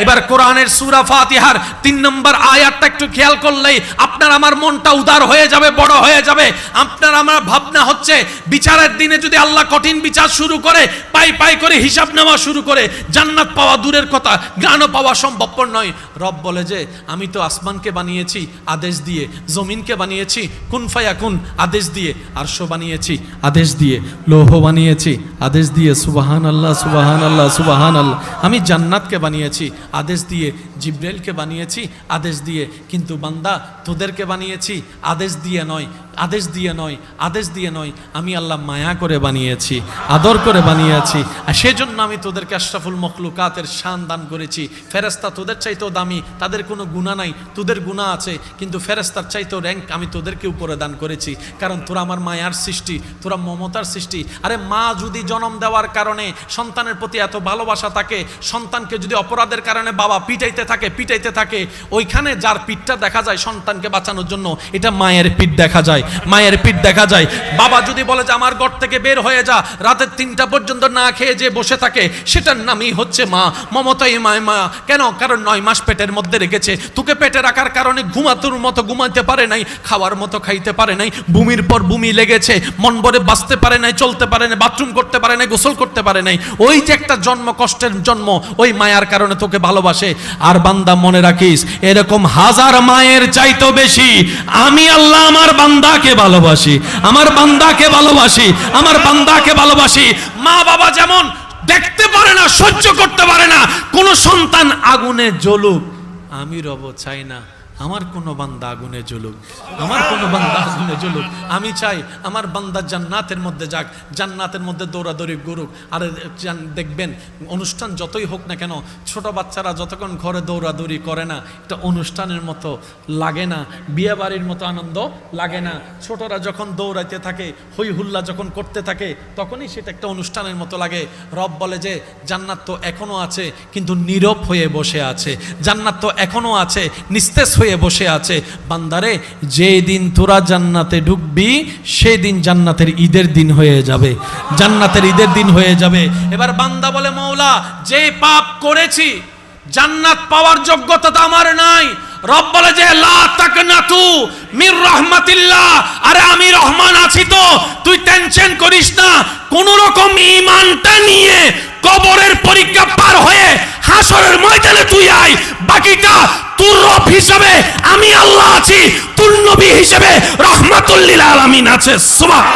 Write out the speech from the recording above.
এবার কোরআনের সূরা ফাতিহার 3 নম্বর আয়াতটা একটু খেয়াল করলেই আপনার আমার মনটা উদার হয়ে যাবে, বড় হয়ে যাবে। আপনার আমার ভাবনা হচ্ছে বিচারের দিনে যদি আল্লাহ কঠিন বিচার শুরু করে, পাই পাই করে হিসাব নেওয়া শুরু করে, জান্নাত পাওয়া দূরের কথা, জ্ঞানও পাওয়া সম্ভবপর নয়। রব বলে যে আমি তো আসমানকে বানিয়েছি আদেশ দিয়ে, জমিনকে বানিয়েছি কুন ফায়াকুন আদেশ দিয়ে, আরশ বানিয়েছি আদেশ দিয়ে, লৌহ বানিয়েছি আদেশ দিয়ে, সুবহানাল্লাহ সুবহানাল্লাহ সুবহানাল্লাহ। আমি জান্নাতকে বানিয়েছি আদেশ দিয়ে, জিবরাইলকে বানিয়েছি আদেশ দিয়ে, কিন্তু বান্দা তোদেরকে বানিয়েছি আদেশ দিয়ে নয়, আদেশ দিয়ে নয়, আদেশ দিয়ে নয়। আমি আল্লাহ মায়া করে বানিয়েছি, আদর করে বানিয়েছি, আর সেজন্য আমি তোদেরকে আশরাফুল মখলুকাতের শান দান করেছি। ফেরেশতা তোদের চাইতেও দামি, তাদের কোনো গুনাহ নাই, তোদের গুনাহ আছে, কিন্তু ফেরেশতার চাইতেও র্যাঙ্ক আমি তোদেরকে উপরে দান করেছি, কারণ তোরা আমার মায়ার সৃষ্টি, তোরা মমতার সৃষ্টি। আরে মা যদি জন্ম দেওয়ার কারণে সন্তানের প্রতি এত ভালোবাসা থাকে, সন্তানকে যদি অপরাধের কারণে বাবা পিটাইতে থাকে, ওইখানে যার পিঠটা দেখা যায় সন্তানকে বাঁচানোর জন্য, এটা মায়ের পিঠ দেখা যায়, মায়ের পিঠ দেখা যায়। বাবা যদি বলে যে আমার ঘর থেকে বের হয়ে যা, রাতের 3টা পর্যন্ত না খেয়ে যে বসে থাকে, সেটার নামই হচ্ছে মা। মমতাই মা। কেন? কারণ 9 মাস পেটের মধ্যে রেখেছে, তোকে পেটে রাখার কারণে ঘুমানোর মতো ঘুমাতে পারে নাই, খাওয়ার মতো খাইতে পারে নাই, বমির পর বমি লেগেছে, মন ভরে বাঁচতে পারে নাই, চলতে পারে নাই, বাথরুম করতে পারে নাই, গোসল করতে পারে নাই। ওই যে একটা জন্ম, কষ্টের জন্ম, ওই মায়ার কারণে তোকে ভালোবাসে। আর বান্দা মনে রাখিস, এরকম হাজার মায়ের চাইতো বেশি আমি আল্লাহ আমার বান্দাকে ভালোবাসি, আমার বান্দাকে ভালোবাসি, আমার বান্দাকে ভালোবাসি। মা বাবা যেমন দেখতে পারে না, সহ্য করতে পারে না কোন সন্তান আগুনে জ্বলুক, আমি রব চাই না আমার কোনো বান্দা আগুনে জ্বলুক, আমার কোনো বান্দা আগুনে জ্বলুক। আমি চাই আমার বান্দা জান্নাতের মধ্যে যাক, জান্নাতের মধ্যে দৌড়াদৌড়ি করুক। আর দেখবেন অনুষ্ঠান যতই হোক না কেন, ছোট বাচ্চারা যতক্ষণ ঘরে দৌড়াদৌড়ি করে না, এটা অনুষ্ঠানের মতো লাগে না, বিয়ে বাড়ির মতো আনন্দ লাগে না। ছোটরা যখন দৌড়াইতে থাকে, হই হুল্লা যখন করতে থাকে, তখনই সেটা একটা অনুষ্ঠানের মতো লাগে। রব বলে যে জান্নাত তো এখনো আছে, কিন্তু নীরব হয়ে বসে আছে। জান্নাত তো এখনো আছে, নিস্তেজ হয়ে বসে আছে। বান্দারে, যেই দিন তোরা জান্নাতে ঢুকবি, সেই দিন জান্নাতের ঈদের দিন হয়ে যাবে, জান্নাতের ঈদের দিন হয়ে যাবে। এবার বান্দা বলে, মওলা যে পাপ করেছি, জান্নাত পাওয়ার যোগ্যতা তো আমার নাই। রব বলে যে লা তাকনাতু মির রাহমাতিল্লাহ, আরে আমি রহমান আছি তো, তুই টেনশন করিস না। কোন রকম ঈমানটা নিয়ে কবরের পরীক্ষা পার হয়ে হাসরের ময়দানে তুই আয়, বাকিটা তোর রব হিসেবে আমি আল্লাহ আছি, তোর নবী হিসেবে রাহমাতুল লিল আলামিন আছে। সুবহান।